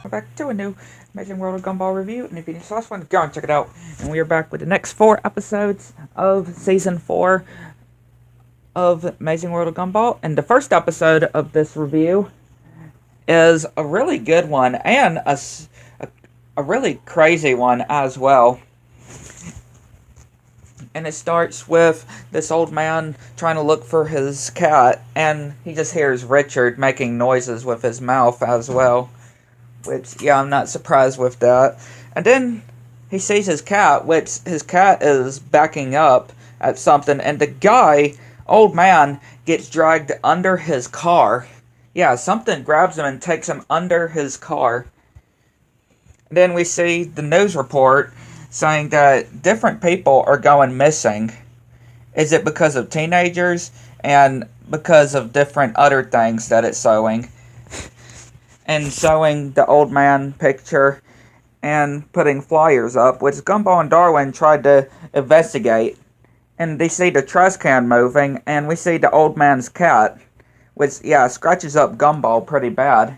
welcome back to a new Amazing World of Gumball review. And if you missed the last one, go and check it out. And we are back with the next 4 episodes of Season 4 of Amazing World of Gumball. And the first episode of this review is a really good one, and a really crazy one as well. And it starts with this old man trying to look for his cat, and he just hears Richard making noises with his mouth as well. Which, yeah, I'm not surprised with that. And then he sees his cat, which his cat is backing up at something, and the old man, gets dragged under his car. Yeah, something grabs him and takes him under his car. And then we see the news report saying that different people are going missing. Is it because of teenagers and because of different other things that it's showing? And showing the old man picture and putting flyers up, which Gumball and Darwin tried to investigate. And they see the trash can moving, and we see the old man's cat, which, yeah, scratches up Gumball pretty bad.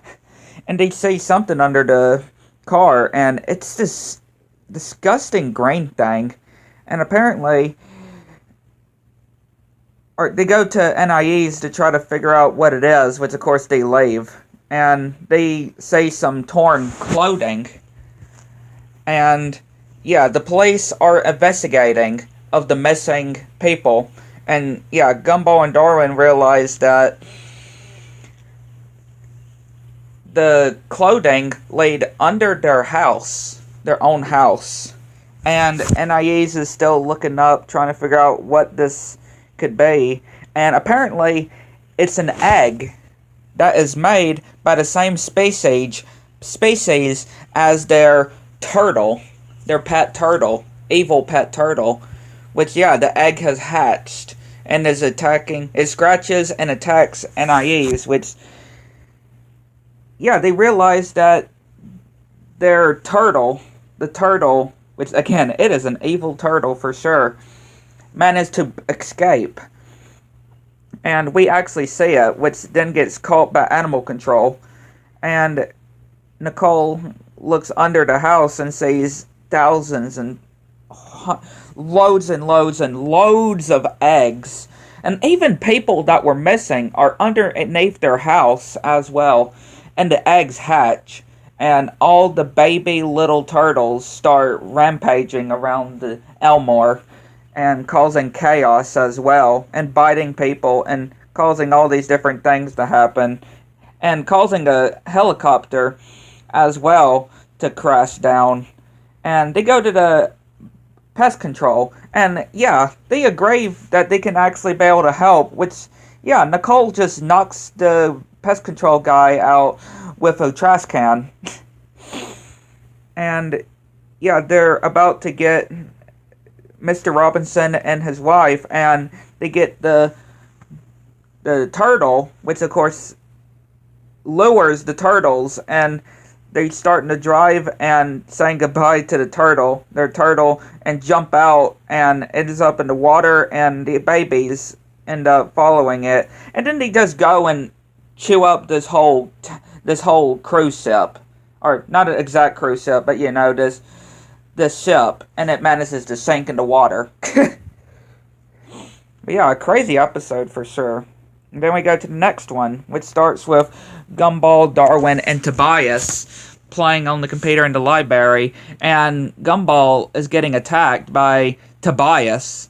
And they see something under the car, and it's this disgusting green thing. And apparently, they go to NIE's to try to figure out what it is, which of course they leave. And they see some torn clothing. And, yeah, the police are investigating of the missing people. And, yeah, Gumball and Darwin realize that the clothing laid under their house, their own house. And NIE's is still looking up, trying to figure out what this could be. And apparently, it's an egg that is made by the same species as their turtle, their pet turtle, evil pet turtle. Which, yeah, the egg has hatched and is attacking, it scratches and attacks NIE's, which, yeah, they realize that their turtle, the turtle, which, again, it is an evil turtle for sure, managed to escape. And we actually see it, which then gets caught by animal control. And Nicole looks under the house and sees thousands and loads and loads and loads of eggs. And even people that were missing are underneath their house as well. And the eggs hatch. And all the baby little turtles start rampaging around the Elmore and causing chaos as well, and biting people, and causing all these different things to happen, and causing a helicopter as well to crash down. And they go to the pest control, and yeah, they agree that they can actually be able to help, which, yeah, Nicole just knocks the pest control guy out with a trash can. And yeah, they're about to get Mr. Robinson and his wife, and they get the turtle, which of course lures the turtles, and they're starting to drive and saying goodbye to their turtle, and jump out, and ends up in the water, and the babies end up following it, and then they just go and chew up this whole cruise ship, or not an exact cruise ship, but you know, this ship, and it manages to sink in the water. But yeah, a crazy episode for sure. And then we go to the next one, which starts with Gumball, Darwin, and Tobias playing on the computer in the library, and Gumball is getting attacked by Tobias,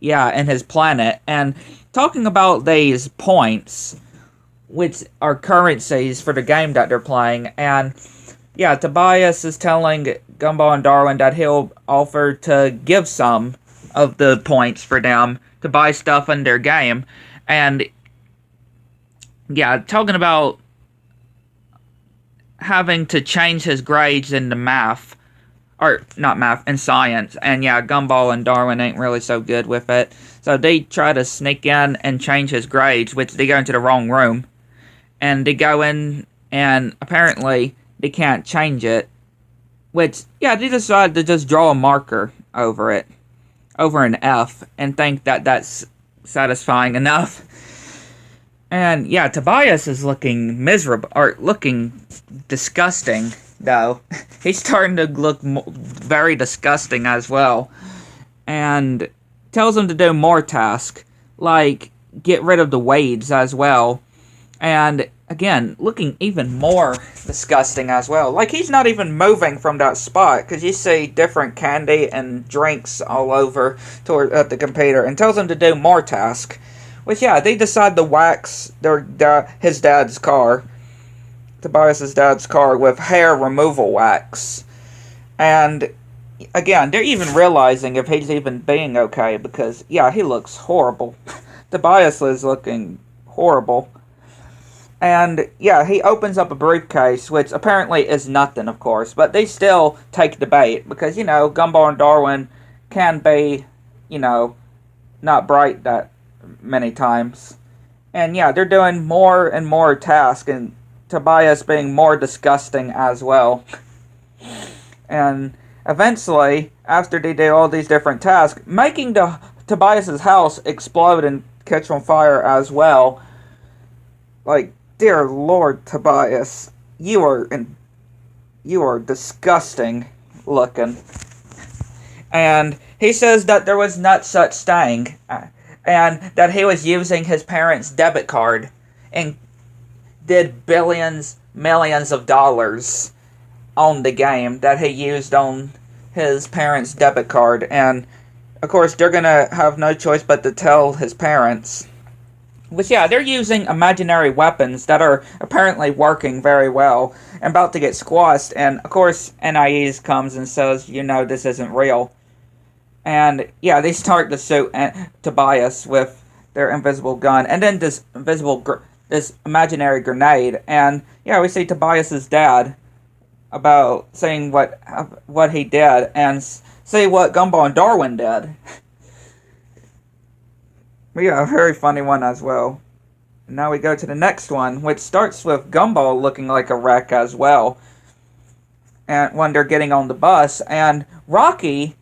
yeah, and his planet, and talking about these points, which are currencies for the game that they're playing, and yeah, Tobias is telling Gumball and Darwin that he'll offer to give some of the points for them to buy stuff in their game. And yeah, talking about having to change his grades in the math. Or, not math, in science. And yeah, Gumball and Darwin ain't really so good with it. So they try to sneak in and change his grades, which they go into the wrong room. And they go in, and apparently they can't change it. Which, yeah, they decide to just draw a marker over it. Over an F. And think that that's satisfying enough. And, yeah, Tobias is looking miserable. Or looking disgusting. though. He's starting to look very disgusting as well. And tells him to do more tasks, like get rid of the weights as well. And again, looking even more disgusting as well. Like he's not even moving from that spot, because you see different candy and drinks all over at the computer, and tells him to do more tasks. Which, yeah, they decide to wax his dad's car, Tobias's dad's car, with hair removal wax. And again, they're even realizing if he's even being okay, because, yeah, he looks horrible. Tobias is looking horrible. And, yeah, he opens up a briefcase, which apparently is nothing, of course, but they still take the bait, because, Gumball and Darwin can be, not bright that many times. And, yeah, they're doing more and more tasks, and Tobias being more disgusting as well. And eventually, after they do all these different tasks, making Tobias's house explode and catch on fire as well. Like, dear Lord, Tobias, you are disgusting looking. And he says that there was not such thing, and that he was using his parents' debit card and did billions, millions of dollars on the game that he used on his parents' debit card. And, of course, they're gonna have no choice but to tell his parents. Which, yeah, they're using imaginary weapons that are apparently working very well and about to get squashed. And, of course, NIE's comes and says, this isn't real. And, yeah, they start to shoot Tobias with their invisible gun. And then this imaginary grenade. And, yeah, we see Tobias's dad about saying what he did and see what Gumball and Darwin did. Yeah, a very funny one as well. Now we go to the next one, which starts with Gumball looking like a wreck as well. And when they're getting on the bus, and Rocky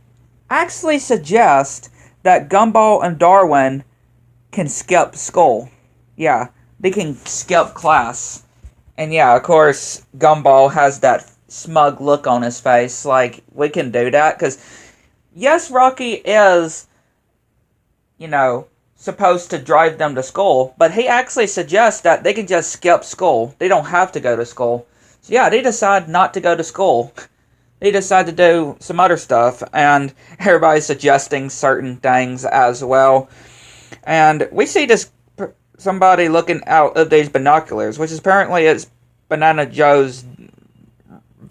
actually suggests that Gumball and Darwin can skip school. Yeah, they can skip class. And yeah, of course, Gumball has that smug look on his face, like, we can do that, because, yes, Rocky is, supposed to drive them to school, but he actually suggests that they can just skip school. They don't have to go to school. So yeah, they decide not to go to school. They decide to do some other stuff, and everybody's suggesting certain things as well. And we see somebody looking out of these binoculars, which apparently is Banana Joe's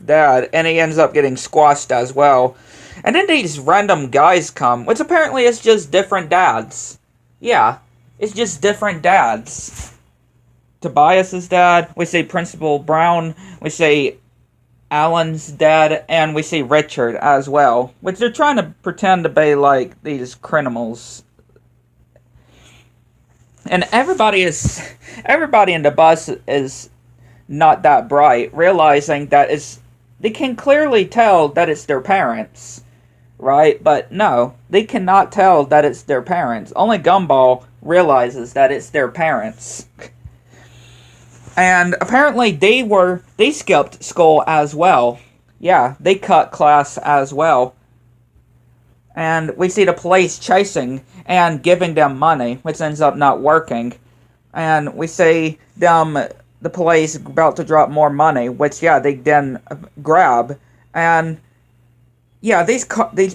dad, and he ends up getting squashed as well. And then these random guys come, which apparently is just different dads. Yeah, it's just different dads. Tobias's dad, we see Principal Brown, we see Alan's dad, and we see Richard as well. Which they're trying to pretend to be like these criminals. And everybody in the bus is not that bright, realizing that they can clearly tell that it's their parents. Right? But no, they cannot tell that it's their parents. Only Gumball realizes that it's their parents. And apparently they skipped school as well. Yeah, they cut class as well. And we see the police chasing and giving them money, which ends up not working. And we see the police about to drop more money, which, yeah, they then grab. And yeah, these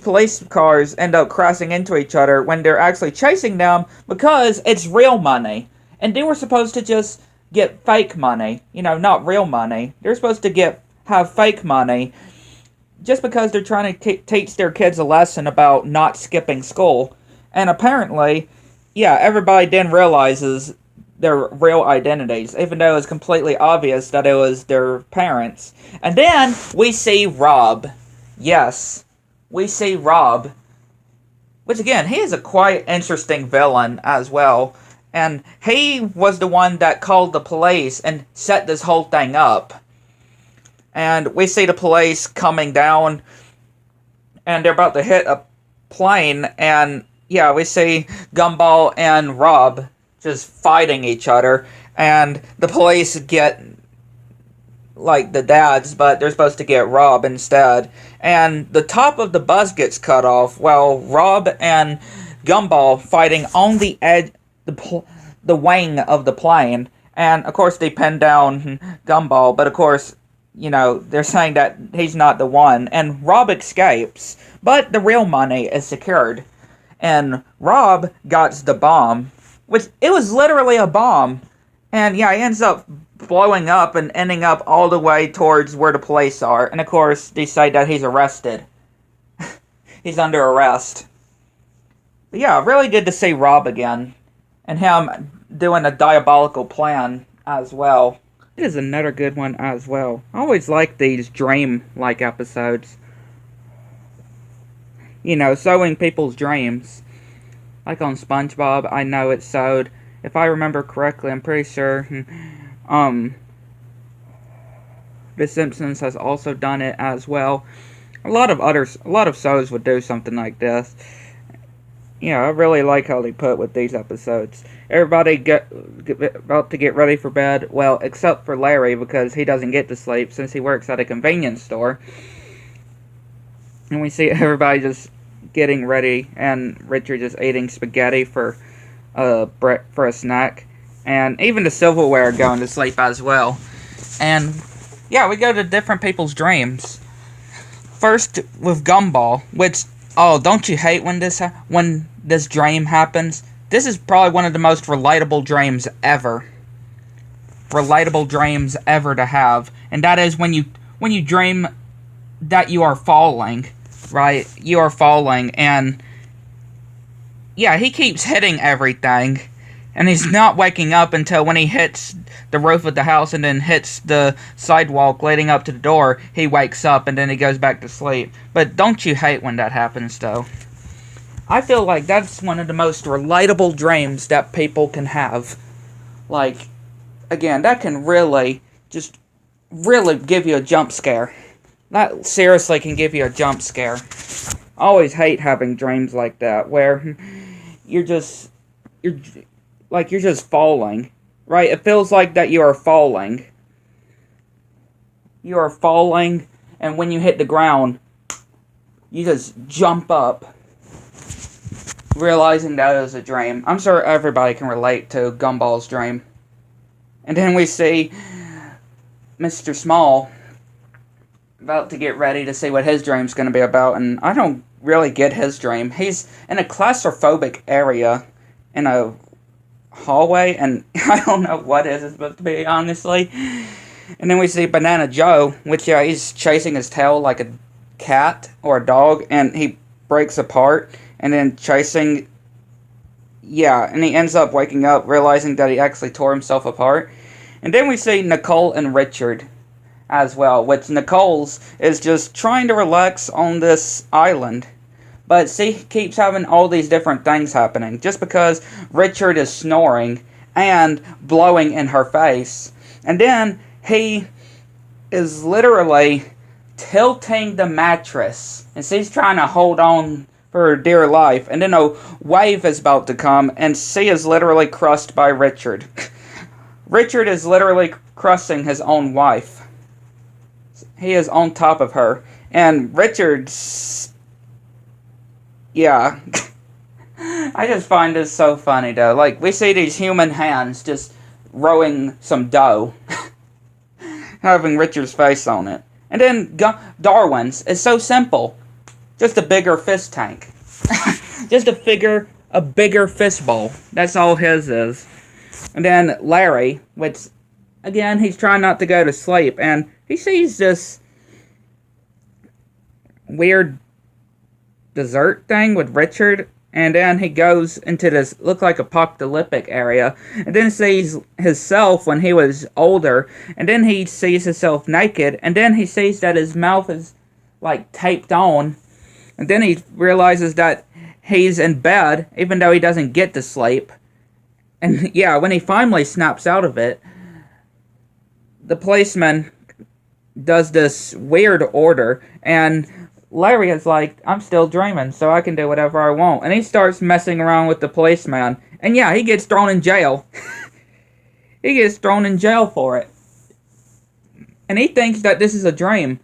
police cars end up crashing into each other when they're actually chasing them, because it's real money. And they were supposed to just get fake money. Not real money. They're supposed to have fake money just because they're trying to teach their kids a lesson about not skipping school. And apparently, yeah, everybody then realizes their real identities, even though it's completely obvious that it was their parents. And then we see Rob. Yes, we see Rob, which again, he is a quite interesting villain as well, and he was the one that called the police and set this whole thing up. And we see the police coming down, and they're about to hit a plane, and yeah, we see Gumball and Rob just fighting each other, and the police get like the dads, but they're supposed to get Rob instead. And the top of the bus gets cut off while Rob and Gumball fighting on the edge, the wing of the plane. And of course they pin down Gumball, but of course, you know, they're saying that he's not the one. And Rob escapes, but the real money is secured. And Rob got the bomb, which it was literally a bomb. And yeah, he ends up blowing up and ending up all the way towards where the police are. And of course, they say that he's arrested. He's under arrest. But yeah, really good to see Rob again. And him doing a diabolical plan as well. It is another good one as well. I always like these dream-like episodes. You know, sowing people's dreams. Like on SpongeBob, I know it's sowed. If I remember correctly, I'm pretty sure The Simpsons has also done it as well. A lot of shows would do something like this. Yeah, I really like how they put with these episodes. Everybody about to get ready for bed. Well, except for Larry, because he doesn't get to sleep since he works at a convenience store. And we see everybody just getting ready, and Richard just eating spaghetti for a snack. And even the silverware going to sleep as well. And yeah, we go to different people's dreams. First with Gumball, which, oh, don't you hate when this dream happens? This is probably one of the most relatable dreams ever. Relatable dreams ever to have. And that is when you dream that you are falling, right? You are falling, and yeah, he keeps hitting everything. And he's not waking up until when he hits the roof of the house and then hits the sidewalk leading up to the door, he wakes up and then he goes back to sleep. But don't you hate when that happens, though? I feel like that's one of the most relatable dreams that people can have. Like, again, that can really give you a jump scare. That seriously can give you a jump scare. I always hate having dreams like that, where you're just falling, right? It feels like that you are falling. You are falling, and when you hit the ground, you just jump up, realizing that is a dream. I'm sure everybody can relate to Gumball's dream. And then we see Mr. Small about to get ready to see what his dream's going to be about, and I don't really get his dream. He's in a claustrophobic area in a hallway, and I don't know what it is supposed to be, honestly. And then we see Banana Joe, which, yeah, he's chasing his tail like a cat or a dog, and he breaks apart, and then chasing, yeah, and he ends up waking up, realizing that he actually tore himself apart. And then we see Nicole and Richard as well, which Nicole's is just trying to relax on this island. But she keeps having all these different things happening. Just because Richard is snoring and blowing in her face. And then he is literally tilting the mattress. And she's trying to hold on for her dear life. And then a wave is about to come. And she is literally crushed by Richard. Richard is literally crushing his own wife. He is on top of her. And Richard's... yeah. I just find this so funny, though. Like, we see these human hands just rowing some dough. Having Richard's face on it. And then Darwin's is so simple. Just a bigger fish tank. Just a bigger fish bowl. That's all his is. And then Larry, which, again, he's trying not to go to sleep. And he sees this weird dessert thing with Richard, and then he goes into this look like apocalyptic area, and then sees himself when he was older, and then he sees himself naked, and then he sees that his mouth is like taped on, and then he realizes that he's in bed even though he doesn't get to sleep. And yeah, when he finally snaps out of it, the policeman does this weird order, and Larry is like, I'm still dreaming, so I can do whatever I want. And he starts messing around with the policeman. And yeah, he gets thrown in jail. He gets thrown in jail for it. And he thinks that this is a dream.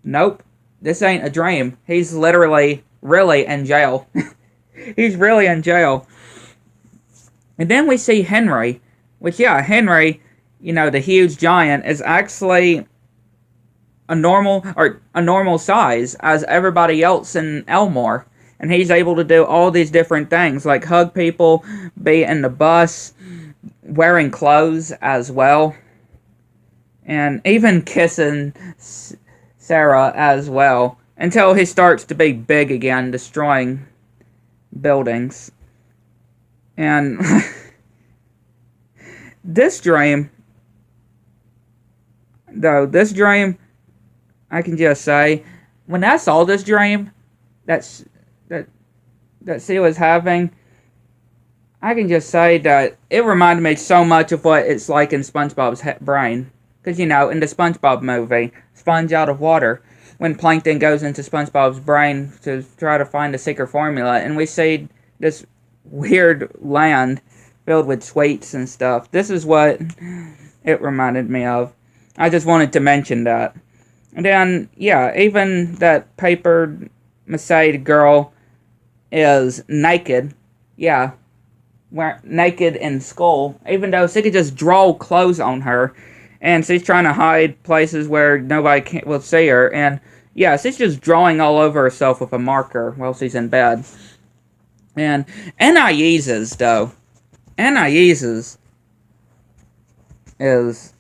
Nope, this ain't a dream. He's literally, really in jail. He's really in jail. And then we see Henry, which, yeah, Henry, you know, the huge giant, is actually a normal size as everybody else in Elmore. And he's able to do all these different things, like hug people, be in the bus, wearing clothes as well, and even kissing Sarah as well, until he starts to be big again, destroying buildings. And this dream, I can just say, when I saw this dream that she was having, I can just say that it reminded me so much of what it's like in SpongeBob's brain. Because, you know, in the SpongeBob movie, Sponge Out of Water, when Plankton goes into SpongeBob's brain to try to find a secret formula, and we see this weird land filled with sweets and stuff. This is what it reminded me of. I just wanted to mention that. And then, yeah, even that papered mache girl is naked. Yeah, naked in school, even though she could just draw clothes on her, and she's trying to hide places where nobody will see her, and yeah, she's just drawing all over herself with a marker while she's in bed. And Anais' though, Anais' is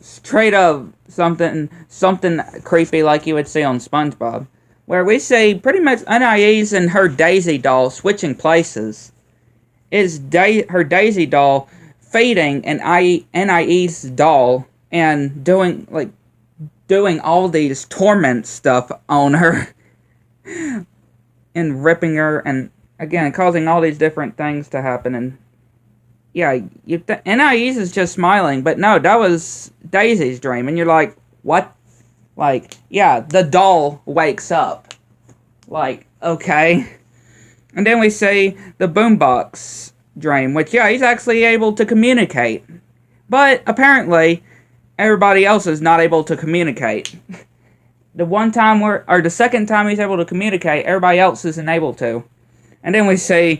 straight up something creepy like you would see on SpongeBob, where we see pretty much Anais and her Daisy doll switching places. Is her Daisy doll feeding an Anais doll and doing all these torment stuff on her and ripping her, and again causing all these different things to happen. And yeah, Anais is just smiling, but no, that was Daisy's dream. And you're like, what? Like, yeah, the doll wakes up. Like, okay. And then we see the boombox dream, which, yeah, he's actually able to communicate. But apparently, everybody else is not able to communicate. The second time he's able to communicate, everybody else isn't able to. And then we see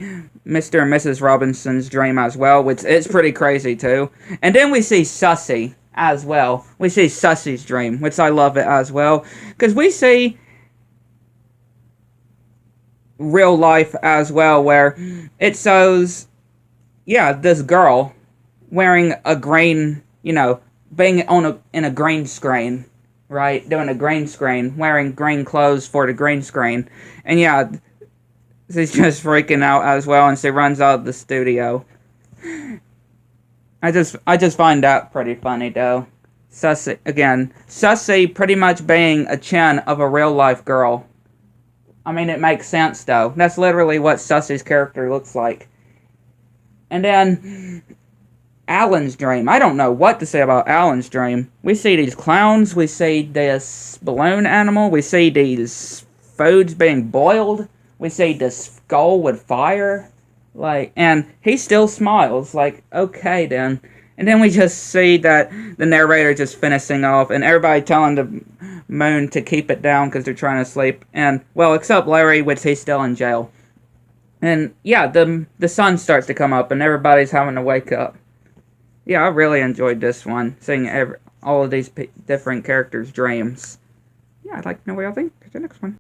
Mr. and Mrs. Robinson's dream as well, which it's pretty crazy too. And then we see Sussy as well. We see Sussy's dream, which I love it as well. Because we see real life as well, where it shows, yeah, this girl wearing a green, you know, being in a green screen, right? Doing a green screen, wearing green clothes for the green screen. And yeah, she's just freaking out as well, and she runs out of the studio. I just find that pretty funny though. Sussy pretty much being a chin of a real life girl. I mean, it makes sense though. That's literally what Sussy's character looks like. And then Alan's dream. I don't know what to say about Alan's dream. We see these clowns, we see this balloon animal, we see these foods being boiled, we see this skull with fire, and he still smiles, like, okay then. And then we just see that the narrator just finishing off, and everybody telling the moon to keep it down because they're trying to sleep, and, well, except Larry, which he's still in jail. And, yeah, the sun starts to come up, and everybody's having to wake up. Yeah, I really enjoyed this one, seeing all of these different characters' dreams. Yeah, I'd like to know what y'all think. Catch you next one.